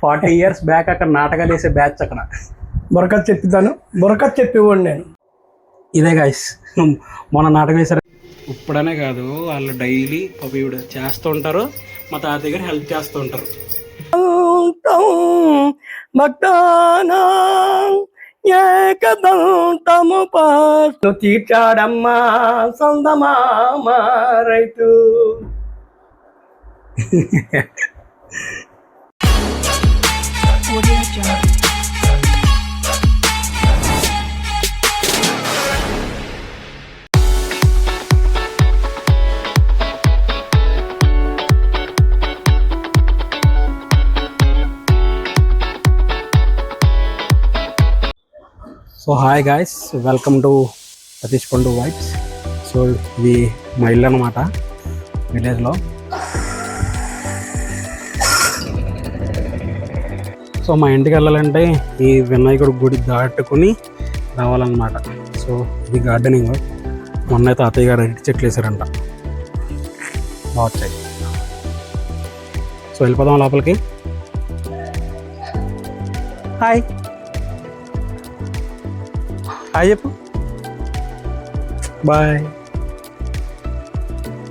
40 years back అక్కడ నాటకాలు వేసే బ్యాచ్ అక్కడ బుర్రకథ చెప్పిస్తాను, బుర్రకథ చెప్పేవాడు నేను. ఇదే గాయస్ మొన్న నాటకం వేసారు. ఇప్పుడనే కాదు, వాళ్ళు డైలీ పబియుడు చేస్తూ ఉంటారు. మా తాతయ్య గారు హెల్ప్ చేస్తూ ఉంటారు. ఏకదంతము పాసు తీర్చాడమ్మా సందమామ రైతు. So hi guys, welcome to Satish పండు వైబ్స్. సో ఇది మా ఇల్లు అనమాట, విలేజ్లో. సో మా ఇంటికి వెళ్ళాలంటే ఈ వినాయకుడి గుడి దాటుకుని రావాలన్నమాట. సో ఇది గార్డెనింగ్. మొన్న తాతయ్య గారు అరటి చెట్లు వేసారంట, బాగా వచ్చాయి. సో వెళ్ళిపోదాం లోపలికి. హాయ్ హాయ్ చెప్పు, బాయ్.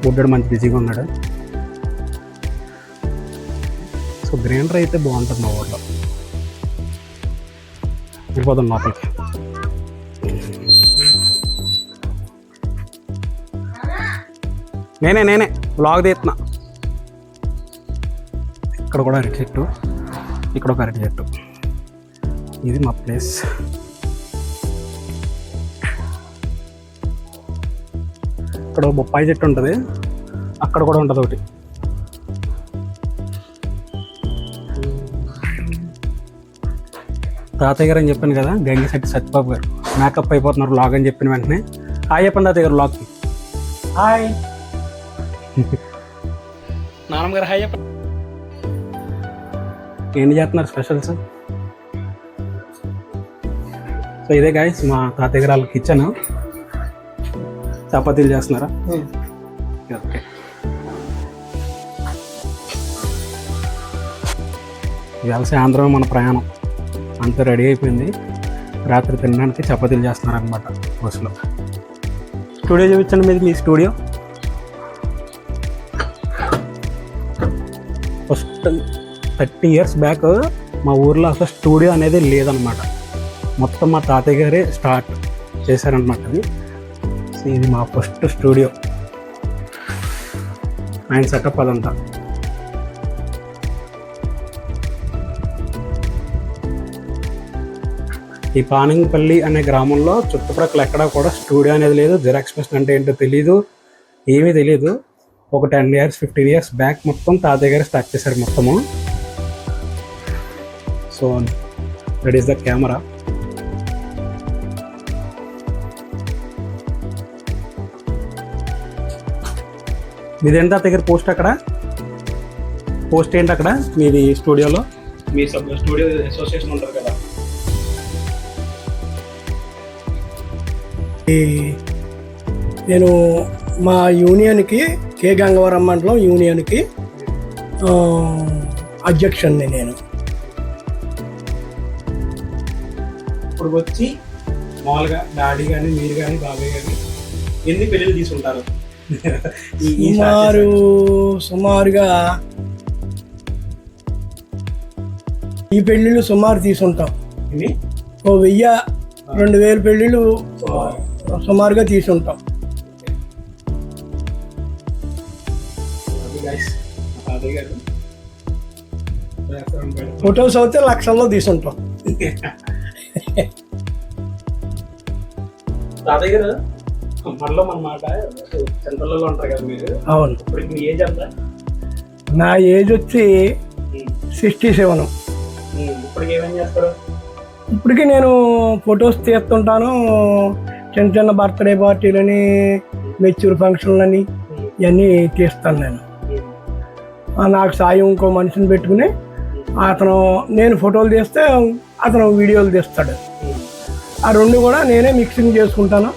బుడ్డాడు మంచి బిజీగా ఉన్నాడు. సో గ్రీనరీ అయితే బాగుంటుంది మా ఊర్లో. వెళ్ళిపోదాం లోపలికి. నేనే బ్లాగ్ తీస్తున్నా. ఇక్కడ కూడా అరటి చెట్టు, ఇక్కడ ఒక అరటి చెట్టు. ఇది మా ప్లేస్. ఇక్కడ బొప్పాయి చెట్టు ఉంటుంది, అక్కడ కూడా ఉంటుంది ఒకటి. తాతయ్య గారు అని చెప్పాను కదా, గంగిశెట్టి సత్యబాబు గారు మేకప్ అయిపోతున్నారు వ్లాగ్ అని చెప్పిన వెంటనే హాయ్ చెప్పండి తాతయ్య గారు వ్లాగ్కి. హాయ్ నాన్నమ్మ గారు హాయ్ చెప్పండి. ఏంటి చేస్తున్నారు స్పెషల్స్? సో ఇదే గాయస్ మా తాతయ్య గారు వాళ్ళ కిచెన్. చపాతీలు చేస్తున్నారా? ఓకే. ఇవాళ సాయంత్రం మన ప్రయాణం అంతా రెడీ అయిపోయింది. రాత్రి తినడానికి చపాతీలు చేస్తున్నారు అనమాట బస్సులో. స్టూడియో చూపించండి మీది, మీ స్టూడియో. ఫస్ట్ 30 years బ్యాక్ మా ఊర్లో అసలు స్టూడియో అనేది లేదనమాట. మొత్తం మా తాతయ్య గారే స్టార్ట్ చేశారనమాట అది. ఇది మా ఫస్ట్ స్టూడియో, ఆయన సెటప్ అదంతా. ఈ పానింగ్పల్లి అనే గ్రామంలో చుట్టుప్రక్కల ఎక్కడా కూడా స్టూడియో అనేది లేదు. జిరాక్స్ మెషిన్ అంటే ఏంటో తెలీదు, ఏమీ తెలియదు. ఒక 10 years 15 years బ్యాక్ మొత్తం తాతయ్య గారు స్టార్ట్ చేశారు మొత్తము. So that is the camera. మీదేంటి తాతయ్య గారు పోస్ట్? అక్కడ పోస్ట్ ఏంటి అక్కడ మీది స్టూడియోలో? మీ స్టూడియో అసోసియేషన్ ఉంటారు కదా. నేను మా యూనియన్కి, కే గంగవరం మండలం యూనియన్కి అధ్యక్షుడిని నేను. ఇప్పుడు వచ్చి మామూలుగా డాడీ కానీ మీరు కానీ బాబాయ్ కానీ ఎన్ని పెళ్ళిళ్ళు తీసుకుంటారు? సుమారుగా ఈ పెళ్ళిళ్ళు సుమారు తీసుంటాం. 1000-2000 పెళ్ళిళ్ళు సుమారుగా తీసుంటాం. ఫొటోస్ అయితే లక్షల్లో తీసుంటాం. తాతయ్య గారు మనలో మన మాట సెంట్రల్లో ఉంటారు కదా మీరు. అవును. ఇప్పుడు మీ ఏజ్ ఎంత? నా ఏజ్ వచ్చి 67. ఇప్పటికి ఏమేం చేస్తారు? ఇప్పటికి నేను ఫొటోస్ తీస్తుంటాను. చిన్న చిన్న బర్త్డే పార్టీలని, మెచ్యూర్ ఫంక్షన్లని ఇవన్నీ తీస్తాను నేను. నాకు సాయం ఇంకో మనిషిని పెట్టుకుని నేను ఫోటోలు తీస్తే అతను వీడియోలు తీస్తాడు. ఆ రెండు కూడా నేనే మిక్సింగ్ చేసుకుంటాను.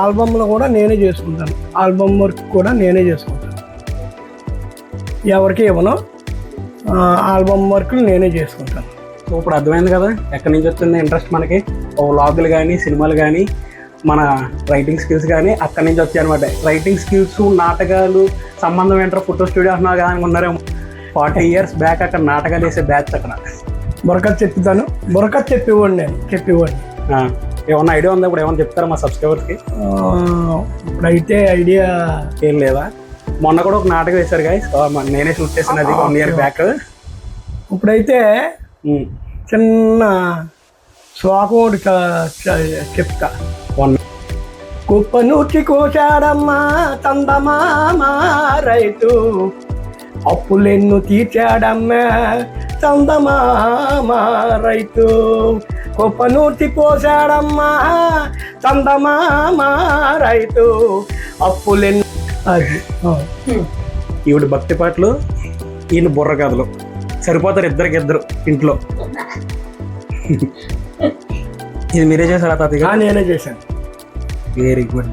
ఆల్బమ్లో కూడా నేనే చేసుకుంటాను. ఆల్బమ్ వర్క్ కూడా నేనే చేసుకుంటాను. ఎవరికి ఇవ్వను. ఆల్బమ్ వర్క్లు నేనే చేసుకుంటాను. సో ఇప్పుడు అర్థమైంది కదా ఎక్కడి నుంచి వచ్చింది ఇంట్రెస్ట్ మనకి. ఓ వ్లాగులు కానీ సినిమాలు కానీ మన రైటింగ్ స్కిల్స్ కానీ అక్కడి నుంచి వచ్చాయి అనమాట. రైటింగ్ స్కిల్స్ నాటకాలు సంబంధం ఏంటో ఫోటో స్టూడియో అంటున్నారు కదా అని ఉన్నారేమో. 40 years బ్యాక్ అక్కడ నాటకాలు వేసే బ్యాచ్ అక్కడ. బుర్రకథ చెప్తాను, బుర్రకథ చెప్పేవాడిని. ఏమన్నా ఐడియా ఉందా ఇప్పుడు? ఏమన్నా చెప్తారా మా సబ్స్క్రైబర్స్కి? ఇప్పుడైతే ఐడియా ఏం లేదా? మొన్న కూడా ఒక నాటకం వేశారు గాయస్, నేనే షూట్ చేసినది 1 year బ్యాక్. ఇప్పుడైతే చిన్న శ్లోకం ఒకటి చెప్తా. కుప్ప నూర్చి కోశాడమ్మా చందమామ రైతు, అప్పులెన్ను తీర్చాడమ్మా చందమామ రైతు. కుప్ప నూర్చి కోశాడమ్మా చందమామ రైతు, అప్పులెన్ను. అది ఈవిడ భక్తి పాటలు, ఈయన బుర్ర కథలు సరిపోతారు ఇద్దరు ఇంట్లో. ఇది మీరే చేశారా తాతయ్య? నేనే చేశాను. Very good.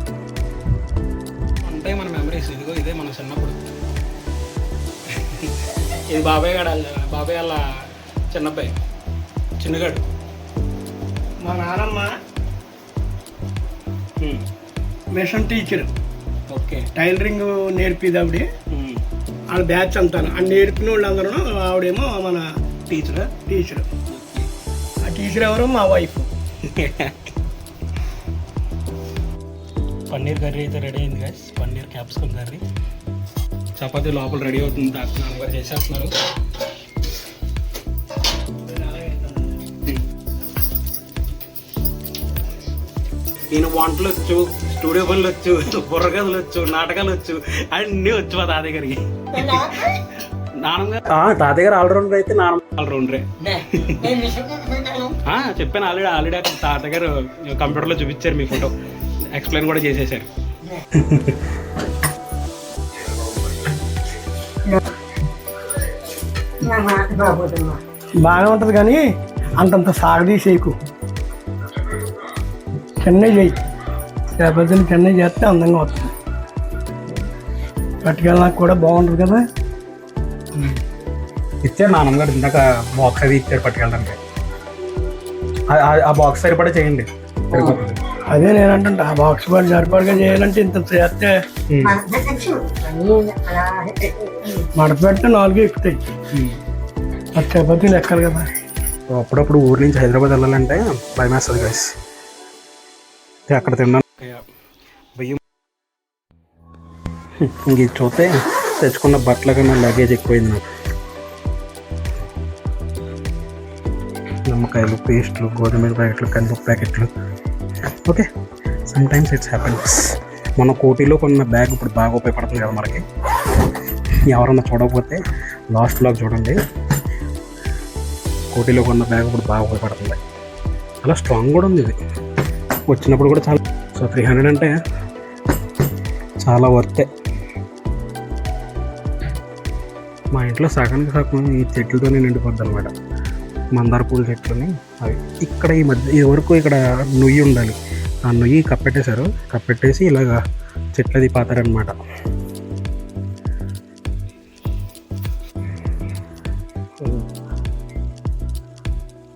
అంటే మన మెమరీస్. ఇదిగో ఇదే మన చిన్నప్పుడు. ఇది బాబాయ్ వాళ్ళ చిన్నబ్బాయి చిన్నగాడు. మా నాన్నమ్మ మిషన్ టీచర్. ఓకే. టైలరింగ్ నేర్పిది ఆవిడ. వాళ్ళ బ్యాచ్ అంతాను. ఆ నేర్పిన వాళ్ళందరూ ఆవిడేమో మన టీచర్. ఆ టీచర్ ఎవరో మా వైఫ్. పన్నీర్ కర్రీ అయితే రెడీ అయింది guys. Paneer capsicum curry. Chapati లోపల రెడీ అవుతుంది. నాన్నగారు చేసేస్తున్నారు. ఈయన వంటలు వచ్చు, స్టూడియో పనులు వచ్చు, బుర్రకథలు వచ్చు, నాటకాలు వచ్చు, అన్నీ వచ్చు మా తాతయ్య గారికి. తాతయ్య గారు ఆల్రౌండర్ అయితే నాన్న ఆల్రౌండరే. చెప్పాను ఆల్రెడీ అక్కడ తాతయ్య గారు కంప్యూటర్లో చూపించారు మీ ఫోటో, ఎక్స్ప్లెయిన్ కూడా చేసేసారు. బాగానే ఉంటుంది కానీ అంతంత సాగదీసేకు. చెన్నై చేయి, లేకపోతే చెన్నై చేస్తే అందంగా వస్తుంది. పట్టుకెళ్ళడానికి కూడా బాగుంటుంది కదా. ఇచ్చారు నాన్నగారు ఇందాక బాక్స్ అది ఇచ్చారు పట్టుకెళ్ళడానికి. ఆ బాక్స్ సరిపడా చేయండి. అదే నేను అంటుంటా, ఆ బాక్స్ పడి సరిపడగా చేయాలంటే ఇంత చేస్తే మడపెట్ట 4 ఎక్కుతాయి. అది చపాతీలు ఎక్కాలి కదా. అప్పుడప్పుడు ఊరి నుంచి హైదరాబాద్ వెళ్ళాలంటే భయం వేస్తుంది గైస్. అక్కడ తిన్నాను భయం. ఇంక ఇది చూస్తే తెచ్చుకున్న బట్టల కన్నా లగేజ్ ఎక్కువైంది నాకు. నిమ్మకాయలు, పేస్ట్లు, గోధుమ ప్యాకెట్లు, కందిపప్పు ప్యాకెట్లు. Okay, some times it's happens. మన కోటిలో కొన్న బ్యాగ్ ఇప్పుడు బాగా ఉపయోగపడుతుంది కదా మనకి. ఎవరన్నా చూడకపోతే లాస్ట్ వ్లాగ్ చూడండి. కోటిలో కొన్న బ్యాగ్ ఇప్పుడు బాగా ఉపయోగపడుతుంది. చాలా స్ట్రాంగ్ కూడా ఉంది ఇది. వచ్చినప్పుడు కూడా చాలా. సో 300 అంటే చాలా వర్తే. మా ఇంట్లో సగానికి సగం ఈ చెట్లతోనే నిండిపోద్ది అనమాట. మందార పూల చెట్లని అవి. ఇక్కడ ఈ మధ్య ఇది వరకు ఇక్కడ నుయ్యి ఉండాలి. ఆ నుయ్యి కప్పెట్టేశారు. కప్పెట్టేసి ఇలాగా చెట్లది పాతారనమాట.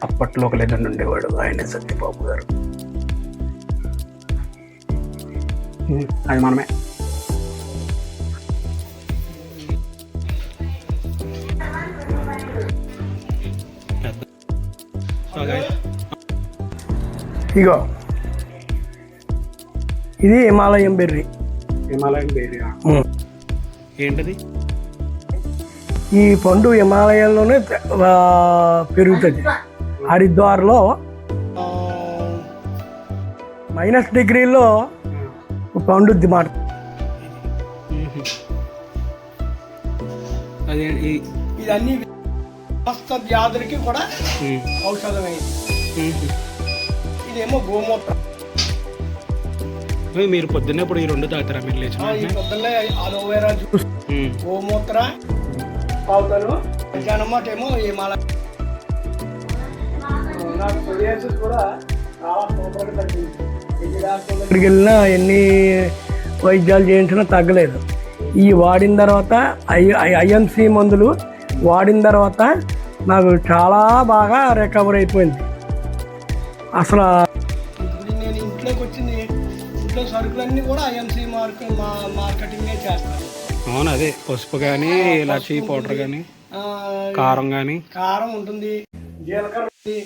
అప్పట్లో ఒక లెజెండ్ ఉండేవాడు, ఆయన సత్యబాబు గారు. అది మనమే. ఇగో ఇది హిమాలయం బెర్రీ. హిమాలయన్ బెర్రీ ఏంటిది? ఈ పండు హిమాలయంలోనే పెరుగుతుంది. హరిద్వార్లో -డిగ్రీలో పండుద్ది మాట. ఇదన్నీ సమస్త వ్యాధులకి కూడా ఔషధమైంది. ఇదేమో గోమూత్రం. మీరు పొద్దున్నే ఇప్పుడు ఈ 2 తాగుతారా మీరు లేచి? పొద్దున్నే అలోవేరా జ్యూస్, గోమూత్ర తాగుతాను. మధ్యాహ్నం మాట ఏమో హిమాలయ. నాకు సోరియాసిస్ కూడా చాలా సూపర్గా తగ్గింది. ఇక్కడికి వెళ్ళినా ఎన్ని వైద్యాలు చేయించినా తగ్గలేదు. ఈ వాడిన తర్వాత IMC మందులు వాడిన తర్వాత నాకు చాలా బాగా రికవర్ అయిపోయింది. అసలు ఇప్పుడు నేను ఇంట్లోకి వచ్చింది, ఇంట్లో సరుకులన్నీ కూడా ఐఎంసీ మార్కెటింగే చేస్తాను. అవును, అదే పసుపు కానీ ఇలాచీ పౌడర్ కానీ కారం కానీ, కారం ఉంటుంది, జీలకర్ర ఉంటుంది,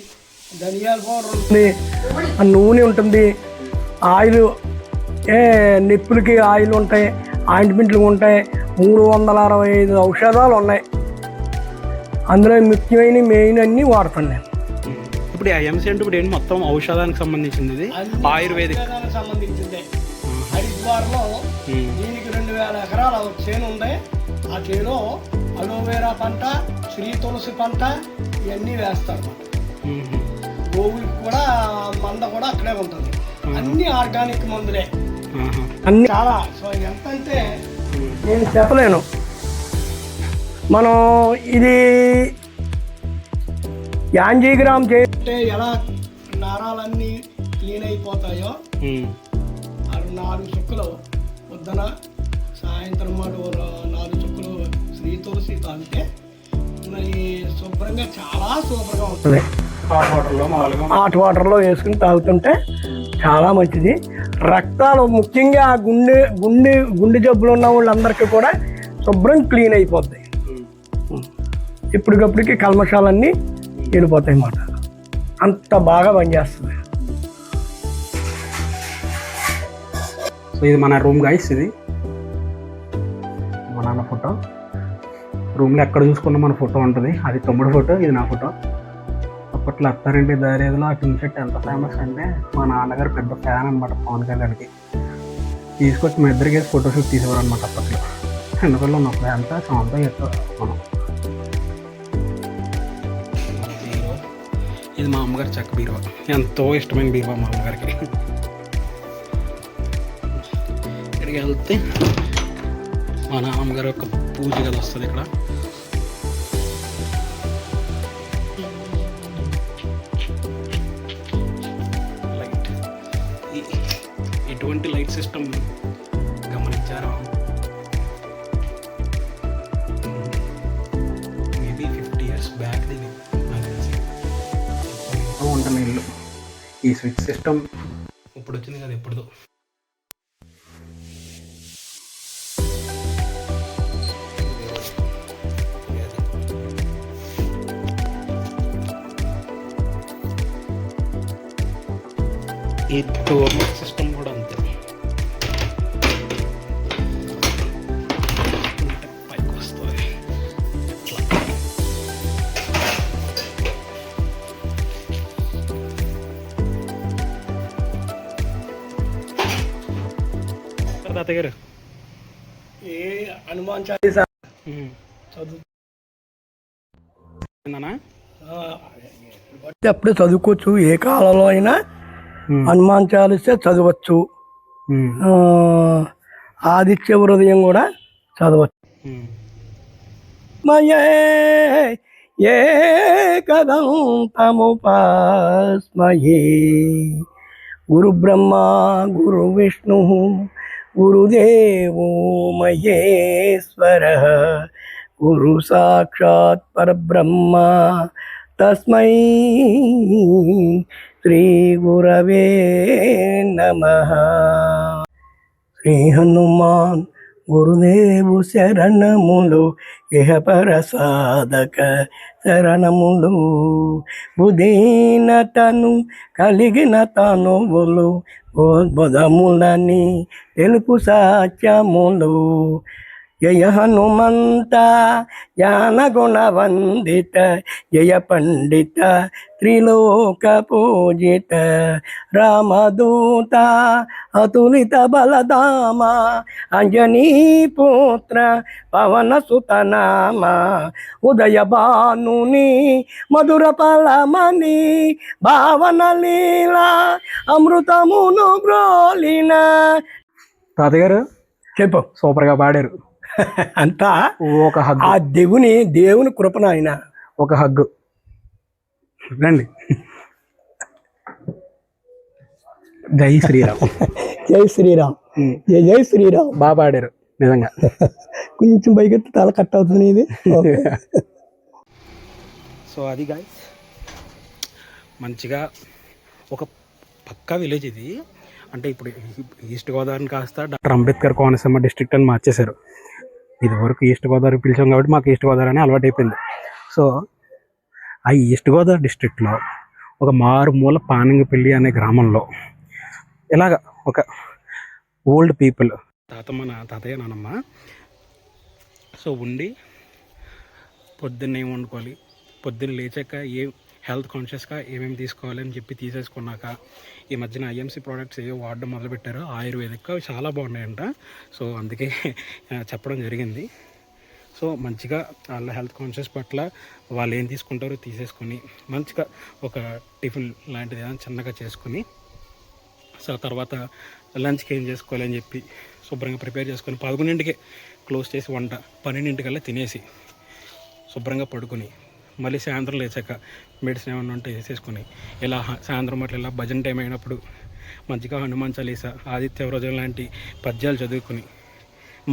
ధనియాల పౌడర్ ఉంటుంది, నూనె ఉంటుంది, ఆయిల్ నిప్పులకి ఆయిల్ ఉంటాయి, ఆయింట్మెంట్లు ఉంటాయి, 365 ఔషధాలు ఉన్నాయి. అందులో ముఖ్యమైన మెయిన్ అన్నీ వాడతాను నేను. ఇప్పుడు ఐఎంసీ అంటే ఇప్పుడు ఏంటి మొత్తం ఔషధానికి సంబంధించింది, ఇది ఆయుర్వేదిక్ సంబంధించింది. హరిద్వార్లో దీనికి 2000 ఎకరాల చేను ఉంది. ఆ చేలో అలోవేరా పంట, శ్రీ తులసి పంట ఇవన్నీ వేస్తారు. గోవులకి కూడా మంద కూడా అక్కడే ఉంటుంది. అన్ని ఆర్గానిక్ మందులే అన్ని. చాలా సో ఎంత అంటే నేను చెప్పలేను. మనం ఇది యాంజీగ్రామ్ చేస్తే ఎలా నరాలన్నీ క్లీన్ అయిపోతాయో, 4 చుక్కలు పొద్దున సాయంత్రం 4 చుక్కలు శ్రీ తులసి తాగితే మరి శుభ్రంగా చాలా సూపర్గా ఉంటుంది. హాట్ వాటర్లో వేసుకుని తాగుతుంటే చాలా మంచిది. రక్తాలు ముఖ్యంగా గుండె జబ్బులు ఉన్న వాళ్ళందరికీ కూడా శుభ్రం క్లీన్ అయిపోద్ది. ఇప్పటికప్పటికి కల్మషాలన్నీ వెళ్ళిపోతాయి అన్నమాట. అంత బాగా పనిచేస్తుంది. సో ఇది మన రూమ్ గైస్, ఇది మా నాన్న ఫోటో. రూమ్లో ఎక్కడ చూసుకున్నా మన ఫోటో ఉంటుంది. అది తమ్ముడు ఫోటో, ఇది నా ఫోటో. అప్పట్లో అత్తారింటి దారేదిలో ఆ టీ షర్ట్ ఎంత ఫేమస్ అంటే మా నాన్నగారు పెద్ద ఫ్యాన్ అనమాట పవన్ కళ్యాణ్కి. తీసుకొచ్చి మా ఇద్దరికి ఫోటోషూట్ తీసేవారు అనమాట అప్పట్లో. ఎందుకల్లో ఉన్నప్పుడు అంతా సొంత చేస్తాం మనం. ఇది మా అమ్మగారి చెక్క బీరువా, ఎంతో ఇష్టమైన బీరువా మా అమ్మగారికి. ఇక్కడికి వెళ్తే మా నాన్నగారు యొక్క పూజ గది వస్తుంది ఇక్కడ. లైట్, ఎటువంటి లైట్ సిస్టమ్ గమనించారా? మేబీ 50 years బ్యాక్ దీని నాకు తెలిసి. ఉంటుంది ఇల్లు. ఈ స్విచ్ సిస్టమ్ ఇప్పుడు వచ్చింది కదా, ఎప్పుడుదో. ఈ డోర్ సిస్టమ్ కూడా అంతే. పైకి వస్తుంది తాతయ్య గారు. ఏ హనుమాన్ చాలీసా చదువు అప్పుడే చదువుకోవచ్చు. ఏ కాలంలో అయినా హనుమాన్ చాలీసా చదవచ్చు. ఆదిత్య హృదయం కూడా చదవచ్చు. మయే ఏకదంతముపాస్మహే గురు బ్రహ్మ గురు విష్ణు గురుదేవో మహేశ్వర గురు సాక్షాత్ పరబ్రహ్మ తస్మై శ్రీ గురవే నమః. శ్రీ హనుమాన్ గురుదేవు శరణములు, ఇహపర సాధక శరణములు. బుధీనతను కలిగిన తనువులు, బోధములని తెలుపు సత్యములు. జయ హనుమంత జ్ఞాన గుణవందిత, జయ పండిత త్రిలోక పూజిత. రామదూత అతులిత బలధామ, అంజనీ పుత్ర పవన సుతనామ. ఉదయ భానుని మధుర ఫలమని, భావన లీలా అమృతమును బ్రోలిన. తాతయ్య గారు చెప్పు. సూపర్గా పాడారు. అంతా ఒక హగ్, ఆ దేవుని కృపణ. ఆయన ఒక హగ్గు రండి. జై శ్రీరామ్. జై శ్రీరామ్. జై జై శ్రీరామ్. బాగా పాడారు నిజంగా. కొంచెం పైకెత్తి తల కట్ అవుతుంది ఇది. సో అది గాయస్ మంచిగా ఒక పక్కా విలేజ్ ఇది. అంటే ఇప్పుడు ఈస్ట్ గోదావరిని కాస్త డాక్టర్ అంబేద్కర్ కోనసీమ డిస్ట్రిక్ట్ అని మార్చేశారు. ఇది వరకు ఈస్ట్ గోదావరి పిలిచాం కాబట్టి మాకు ఈస్ట్ గోదావరి అని అలవాటు అయిపోయింది. సో ఆ ఈస్ట్ గోదావరి డిస్ట్రిక్ట్లో ఒక మారుమూల పానింగపల్లి అనే గ్రామంలో ఇలాగ ఒక ఓల్డ్ పీపుల్ తాతయ్య నానమ్మ సో ఉండి పొద్దున్న ఏం వండుకోవాలి, పొద్దున్న లేచాక హెల్త్ కాన్షియస్గా ఏమేమి తీసుకోవాలి అని చెప్పి తీసేసుకున్నాక ఈ మధ్యన ఐఎంసీ ప్రోడక్ట్స్ ఏవో వాడడం మొదలుపెట్టారు. ఆయుర్వేదిక్ చాలా బాగున్నాయంట. సో అందుకే చెప్పడం జరిగింది. సో మంచిగా వాళ్ళ హెల్త్ కాన్షియస్ పట్ల వాళ్ళు ఏం తీసుకుంటారో తీసేసుకొని మంచిగా ఒక టిఫిన్ లాంటిది ఏదైనా చిన్నగా చేసుకొని సో తర్వాత లంచ్కి ఏం చేసుకోవాలి అని చెప్పి శుభ్రంగా ప్రిపేర్ చేసుకొని 11ంటికే క్లోజ్ చేసి వంట 12ంటికల్లా తినేసి శుభ్రంగా పడుకొని మళ్ళీ సాయంత్రం లేచాక మెడిసిన్ ఏమన్నా ఉంటే వేసేసుకొని ఇలా సాయంత్రం అట్లా ఇలా భజన టైం అయినప్పుడు మంచిగా హనుమాన్ చాలీసా, ఆదిత్య హృదయం లాంటి పద్యాలు చదువుకొని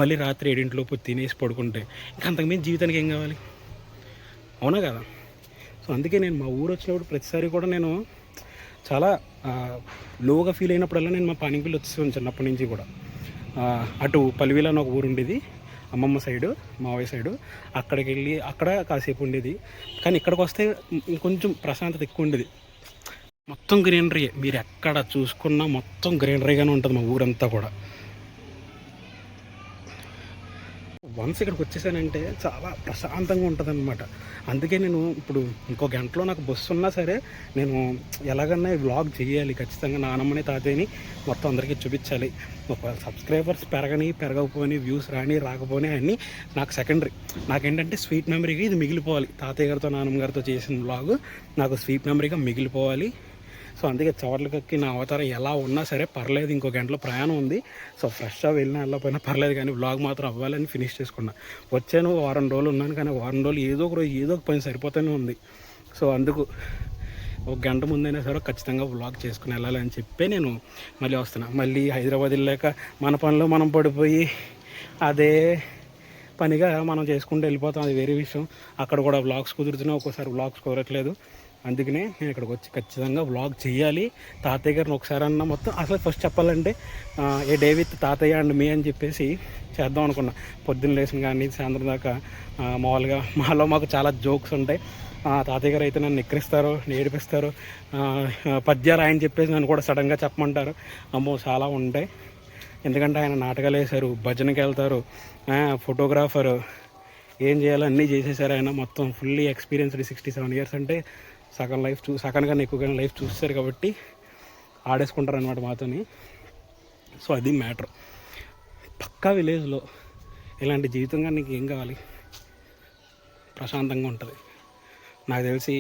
మళ్ళీ రాత్రి 7ంటిలోపు తినేసి పడుకుంటే ఇంకా అంతకుమించి జీవితానికి ఏం కావాలి, అవునా కదా? సో అందుకే నేను మా ఊరు వచ్చినప్పుడు ప్రతిసారి కూడా నేను చాలా లోగా ఫీల్ అయినప్పుడల్లా నేను మా పానింపల్లి వచ్చేసాను చిన్నప్పటి నుంచి కూడా. అటు పల్లివిల అని ఒక ఊరు ఉండేది అమ్మమ్మ సైడు, మావయ్య సైడు. అక్కడికి వెళ్ళి అక్కడ కాసేపు ఉండేది. కానీ ఇక్కడికి వస్తే ఇంకొంచెం ప్రశాంతత ఎక్కువ ఉండేది. మొత్తం గ్రీనరీ, మీరు ఎక్కడ చూసుకున్నా మొత్తం గ్రీనరీగానే ఉంటుంది మా ఊరంతా కూడా. వన్స్ ఇక్కడికి వచ్చేసానంటే చాలా ప్రశాంతంగా ఉంటుంది అనమాట. అందుకే నేను ఇప్పుడు ఇంకో గంటలో నాకు బస్సు ఉన్నా సరే నేను ఎలాగన్నా వ్లాగ్ చేయాలి ఖచ్చితంగా. నానమ్మని తాతయ్యని మొత్తం అందరికీ చూపించాలి. ఒక సబ్స్క్రైబర్స్ పెరగకపోని వ్యూస్ రాకపోని అన్నీ నాకు సెకండరీ. నాకేంటంటే స్వీట్ మెమరీగా ఇది మిగిలిపోవాలి. తాతయ్య గారితో నానమ్మ గారితో చేసిన వ్లాగ్ నాకు స్వీట్ మెమరీగా మిగిలిపోవాలి. సో అందుకే చవర్లకి నా అవతారం ఎలా ఉన్నా సరే పర్లేదు, ఇంకో గంటలో ప్రయాణం ఉంది. సో ఫ్రెష్గా వెళ్ళిపోయినా పర్లేదు, కానీ వ్లాగ్ మాత్రం అవ్వాలని ఫినిష్ చేసుకున్నా. వచ్చాను వారం రోజులు ఉన్నాను, కానీ వారం రోజులు ఏదో ఒక రోజు ఏదో ఒక పని సరిపోతూనే ఉంది. సో అందుకు ఒక గంట ముందైనా సరే ఖచ్చితంగా వ్లాగ్ చేసుకుని వెళ్ళాలి అని చెప్పి నేను మళ్ళీ వస్తున్నా. మళ్ళీ హైదరాబాద్ వెళ్ళాక మన పనిలో మనం పడిపోయి అదే పనిగా మనం చేసుకుంటూ వెళ్ళిపోతాం, అది వేరే విషయం. అక్కడ కూడా వ్లాగ్స్ కుదురుతున్నాయి, ఒక్కోసారి వ్లాగ్స్ కుదరట్లేదు. అందుకనే నేను ఇక్కడికి వచ్చి ఖచ్చితంగా వ్లాగ్ చేయాలి. తాతయ్య గారిని ఒకసారి అన్న మొత్తం అసలు ఫస్ట్ చెప్పాలంటే ఏ డే విత్ తాతయ్య అండ్ మీ అని చెప్పేసి చేద్దాం అనుకున్నా. పొద్దున్న లేచిన కానీ సాయంత్రం దాకా మామూలుగా మాకు చాలా జోక్స్ ఉంటాయి. తాతయ్య గారు అయితే నన్ను ఎక్కిరిస్తారు, ఏడిపిస్తారు, పద్యాలు ఆయన చెప్పేసి నన్ను కూడా సడన్గా చెప్పమంటారు. అమ్మో చాలా ఉంటాయి. ఎందుకంటే ఆయన నాటకాలు వేశారు, భజనకి వెళ్తారు, ఫోటోగ్రాఫరు, ఏం చేయాలో అన్నీ చేసేసారు ఆయన. మొత్తం ఫుల్లీ ఎక్స్పీరియన్స్డ్. 67 years అంటే సగం ఎక్కువగా లైఫ్ చూస్తారు కాబట్టి ఆడేసుకుంటారు అనమాట మాతోని. సో అది మ్యాటర్. పక్కా విలేజ్లో ఇలాంటి జీవితంగా నీకు ఏం కావాలి? ప్రశాంతంగా ఉంటుంది. నాకు తెలిసి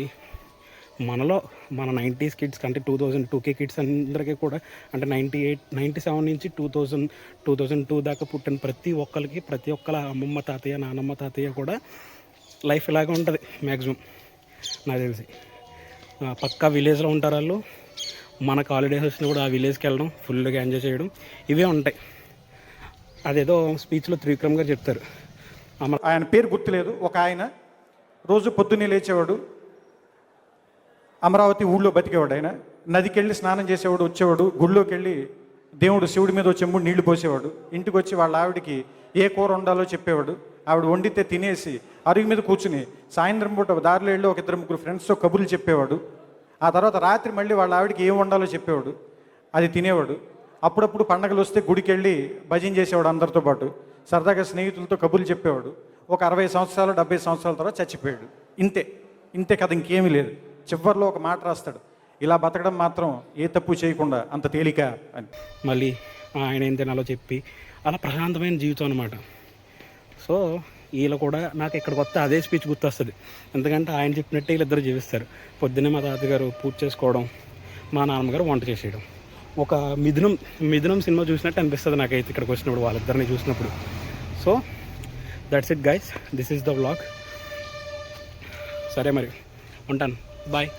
మన 90s కిడ్స్ అంటే 2002K కిడ్స్ అందరికీ కూడా, అంటే 97 నుంచి 2002 దాకా పుట్టిన ప్రతి ఒక్కళ్ళ అమ్మమ్మ తాతయ్య నానమ్మ తాతయ్య కూడా లైఫ్ ఇలాగే ఉంటుంది మ్యాక్సిమం నాకు తెలిసి. పక్కా విలేజ్లో ఉంటారు వాళ్ళు. మనకు హాలిడేస్ వచ్చినా కూడా ఆ విలేజ్కి వెళ్ళడం, ఫుల్గా ఎంజాయ్ చేయడం, ఇవే ఉంటాయి. అదేదో స్పీచ్లో త్రివిక్రమ్ గారు చెప్తారు, ఆయన పేరు గుర్తులేదు. ఒక ఆయన రోజు పొద్దున్నే లేచేవాడు, అమరావతి ఊళ్ళో బతికేవాడు. ఆయన నదికి వెళ్ళి స్నానం చేసేవాడు, వచ్చేవాడు, గుళ్ళోకి వెళ్ళి దేవుడు శివుడి మీద వచ్చేమూడు నీళ్లు పోసేవాడు. ఇంటికి వచ్చి వాళ్ళ ఆవిడకి ఏ కూర వండాలో చెప్పేవాడు. ఆవిడ వండితే తినేసి అరుగు మీద కూర్చుని సాయంత్రం పూట దారిలో వెళ్ళి ఒక 2-3 ఫ్రెండ్స్తో కబుర్లు చెప్పేవాడు. ఆ తర్వాత రాత్రి మళ్ళీ వాళ్ళ ఆవిడకి ఏం వండాలో చెప్పేవాడు, అది తినేవాడు. అప్పుడప్పుడు పండగలు వస్తే గుడికి వెళ్ళి భజన చేసేవాడు అందరితో పాటు. సరదాగా స్నేహితులతో కబుర్లు చెప్పేవాడు. ఒక 60 సంవత్సరాలు 70 సంవత్సరాల తర్వాత చచ్చిపోయాడు. ఇంతే కథ, ఇంకేమీ లేదు. చివరిలో ఒక మాట రాస్తాడు, ఇలా బతకడం మాత్రం ఏ తప్పు చేయకుండా అంత తేలిక అని. మళ్ళీ ఆయన ఏం తినాలో చెప్పి అలా ప్రశాంతమైన జీవితం అనమాట. సో వీళ్ళు కూడా నాకు ఇక్కడికి వస్తే అదే స్పీచ్ గుర్తొస్తుంది. ఎందుకంటే ఆయన చెప్పినట్టే వీళ్ళిద్దరు జీవిస్తారు. పొద్దున్నే మా తాతగారు పూజ చేసుకోవడం, మా నాన్నగారు వంట చేసేయడం. ఒక మిథునం సినిమా చూసినట్టు అనిపిస్తుంది నాకైతే ఇక్కడికి వచ్చినప్పుడు, వాళ్ళిద్దరిని చూసినప్పుడు. So that's it guys, this is the vlog. సరే మరి ఉంటాను, బాయ్.